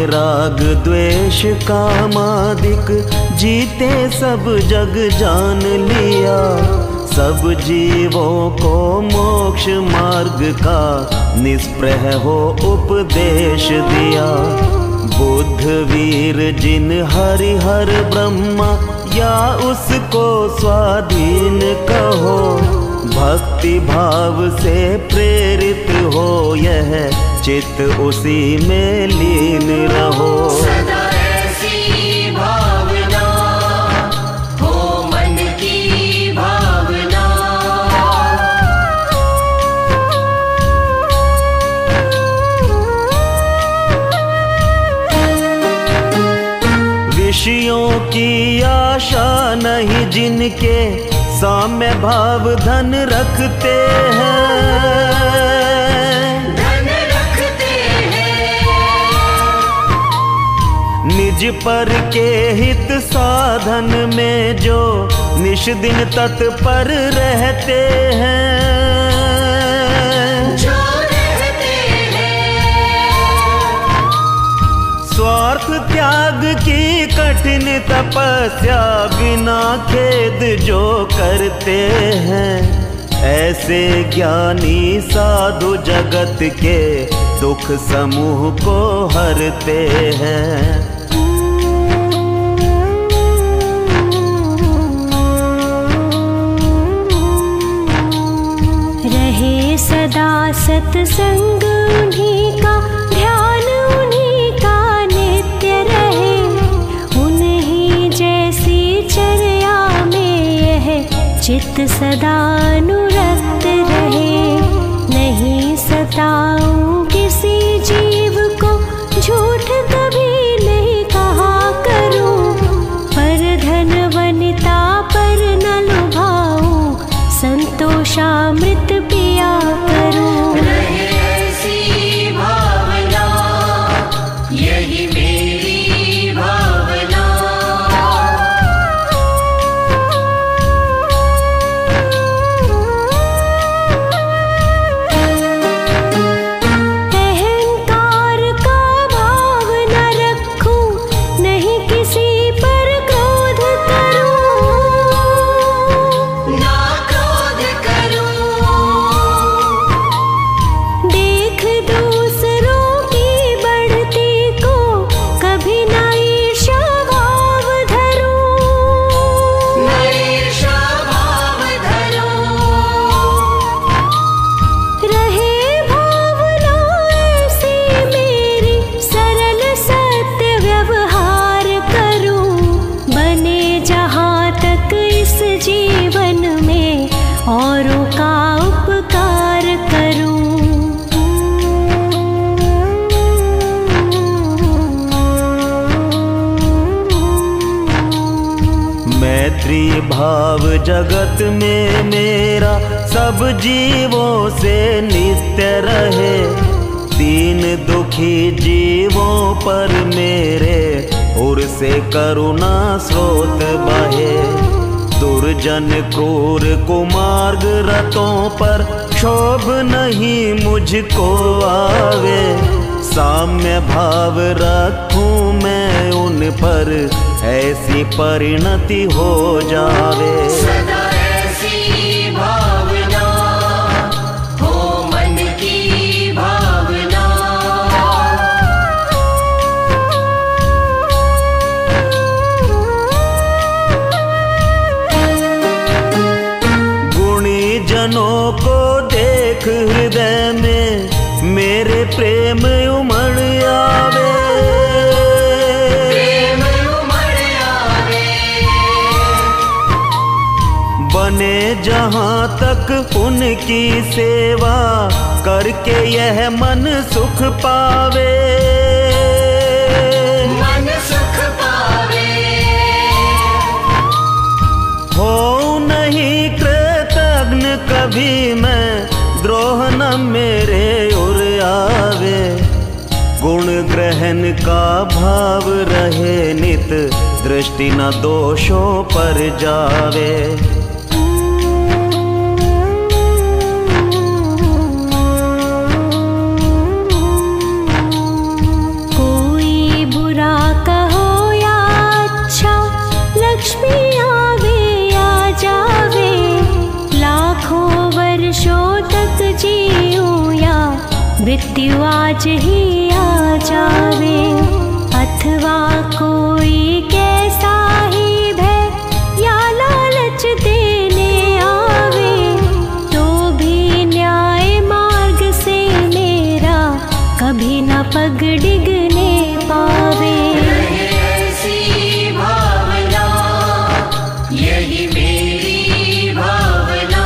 राग द्वेष कामादिक जीते सब जग जान लिया। सब जीवों को मोक्ष मार्ग का निष्प्रह हो उपदेश दिया। बुद्ध वीर जिन हरिहर ब्रह्मा या उसको स्वाधीन कहो। भक्ति भाव से प्रेरित हो यह चित्त उसी में लीन रहो। सदा ऐसी भावना हो मन की भावना। विषयों की आशा नहीं जिनके साम्य भाव धन रखते हैं। धन रखते हैं। निज पर के हित साधन में जो निश दिन तत्पर रहते हैं। जो रहते हैं। स्वार्थ त्याग की कठिन तपस्या बिना खेद जो करते हैं। ऐसे ज्ञानी साधु जगत के दुख समूह को हरते हैं। रहे सदा सत्संग उन्हीं का, ध्यान उन्हीं का नित्य रहे। उन्हीं जैसी चर्या में यह चित्त सदा अनुरक्त रहे। नहीं सताऊं किसी जीव को, झूठ कभी नहीं कहा करूं। पर धन वनिता पर न लुभाऊं, संतोषामृत पिया करूं। रहे ऐसी भावना यही मेरी भावना। अहंकार का भाव न रखूं, नहीं किसी पर क्रोध करूं। ना क्रोध करूं। देख दूसरों की बढ़ती को कभी न ईर्ष्या भाव धरूं। ना ईर्ष्या भाव धरूं। रहे भावना ऐसी मेरी, सरल सत्य व्यवहार करूं। बने जहाँ तक इस जीवन में औरों का उपकार करूं। मैत्री भाव जगत में मेरा सब जीवों से नित्य रहे। दीन दुखी जीवों पर मेरे ओर से करुणा स्रोत बहे। दुर्जन क्रूर कुमार्ग रतों पर क्षोभ नहीं मुझको आवे। साम्य भाव रखूं मैं उन पर, ऐसी परिणति हो जावे। सदा ऐसी भावना हो मन की भावना। गुणी जनों को देख हृदय में मेरे प्रेम उमड़ आवे। प्रेम उमड़ आवे। बने जहाँ तक उनकी सेवा करके यह मन सुख पावे। मन सुख पावे। हो नहीं कृतज्ञ कभी मैं, द्रोह न मेरे उर आवे। गुण ग्रहण का भाव रहे नित, दृष्टि न दोषों पर जावे। कोई मृत्यु आज ही आ जावे, अथवा कोई कैसा ही भय या लालच देने आवे, तो भी न्याय मार्ग से मेरा कभी न पग डिगने पावे। ऐसी भावना यही मेरी भावना।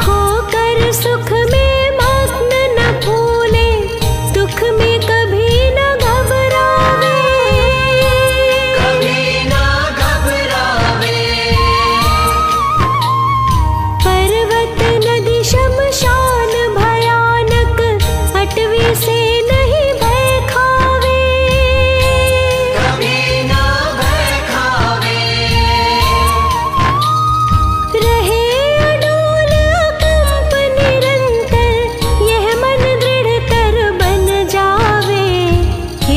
होकर सुख में मग्न न भूले, दुख में कभी न घबरावे, कभी ना घबरावे। पर्वत नदी शमशान भयानक, अटवी से नहीं भय खावे, कभी ना भय खावे। रहे अडोल अकंप निरंतर, यह मन दृढ़तर बन जावे,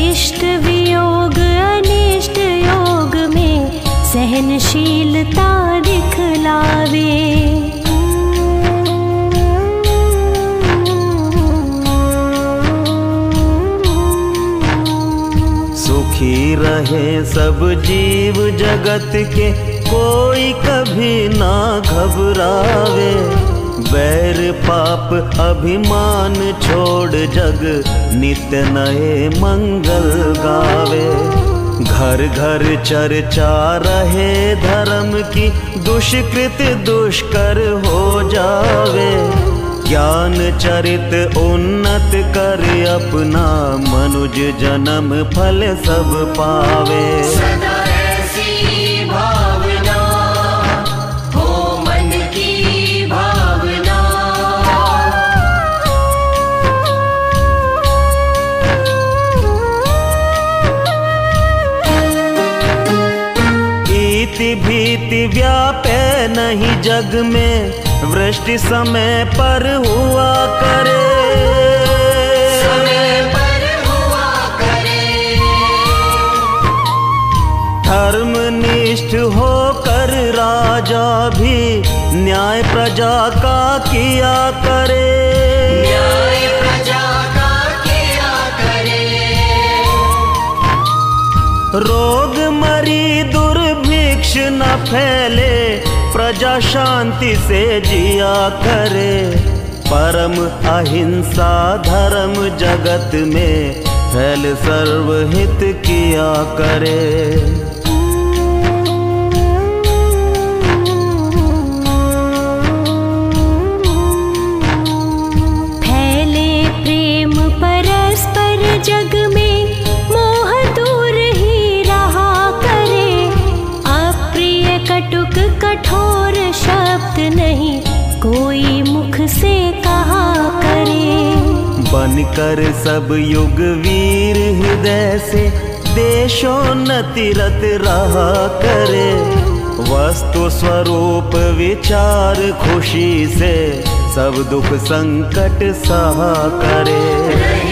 इष्ट वियोग अनिष्ट योग में सहनशीलता दिखलावे। सुखी रहे सब जीव जगत के, कोई कभी ना घबरावे, बैर पाप अभिमान छोड़ जग नित्य नए मंगल गावे। घर घर चर्चा रहे धर्म की, दुष्कृत दुष्कर हो जावे, ज्ञान चरित उन्नत कर अपना, मनुज जन्म फल सब पावे। सदा ऐसी भावना हो मन की भावना। इति भीति व्यापे नहीं जग में, वृष्टि समय पर हुआ करे, समय पर हुआ करे। धर्मनिष्ठ होकर राजा भी न्याय प्रजा का किया करे, न्याय प्रजा का किया करे। रोग मरी दुर्भिक्ष न फैले, प्रजा शांति से जिया करे, परम अहिंसा धर्म जगत में फैल सर्वहित किया करे। फैले प्रेम परस्पर जग में, मोह दूर ही रहा करे, अप्रिय कटुक कठोर शब्द नहीं कोई मुख से कहा करे। बनकर सब युग वीर हृदय से, देशोन्नति रत रहा करे, वस्तु स्वरूप विचार खुशी से, सब दुख संकट सहा करे।